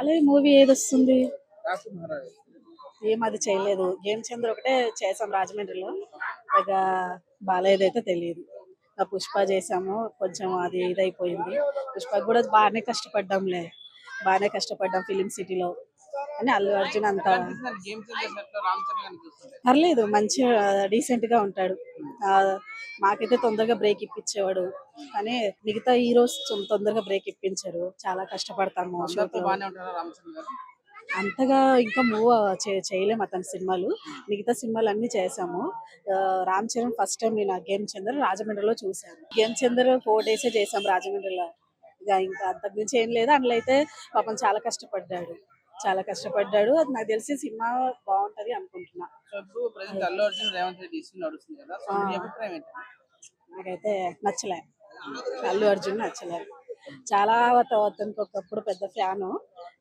Balayya movie ఏదొస్తుంది? రాజు మహారాజు. ఏం అది చేయలేదు. 'గేమ్ చేంజర్' ఒకటే చేసాం రాజమండ్రిలో. ఇక బాలయ్యదైతే తెలియదు. ఆ 'పుష్ప' చేసాము. కొంచెం అది ఇదైపోయింది. 'పుష్ప' కూడా బాగానే కష్టపడ్డాంలే. బాగానే కష్టపడ్డాం ఫిలిం సిటీలో. కానీ అల్లు అర్జున్ అంత ఎట్లా అనిపిస్తుంది గేమ్ చేంజర్ సెట్ లో రామ్ చరణ్ గారిని చూస్తుంటే? పర్లేదు. మంచిగా డీసెంట్ గా ఉంటాడు. మాకైతే తొందరగా బ్రేక్ ఇప్పించేవాడు. కానీ మిగతా హీరోస్ తొందరగా బ్రేక్ ఇప్పించరు. చాలా కష్టపడతాము అందరితో షూట్లో. బాగానే ఉంటారా రామ్ చరణ్ గారు? అంతగా ఇంకా మూవ్ చేయలేము అతని సినిమాలు. మిగతా సినిమాలు అన్ని చేసాము. రామ్ చరణ్ ఫస్ట్ టైం నేను ఆ 'గేమ్ చందర్' రాజమండ్రిలో చూశాను. 'గేమ్ చందర్' 4 డేసే చేసాం రాజమండ్రిలో. ఇంకా అంతకు మించి ఏం లేదు. అందులో అయితే పాపం చాలా కష్టపడ్డాడు. చాలా కష్టపడ్డాడు. అది నాకు తెలిసి సినిమా బాగుంటది అనుకుంటున్నా. సో ఇప్పుడు ప్రెసెంట్ అల్లు అర్జున్ రేవంత్ రెడ్డి ఇష్యూ నడుస్తుంది కదా, సో మీ అభిప్రాయం ఏంటి? నాకైతే నచ్చలే. అల్లు అర్జున్ నచ్చలేదు. చాలా అతనికి ఒకప్పుడు పెద్ద ఫ్యాను.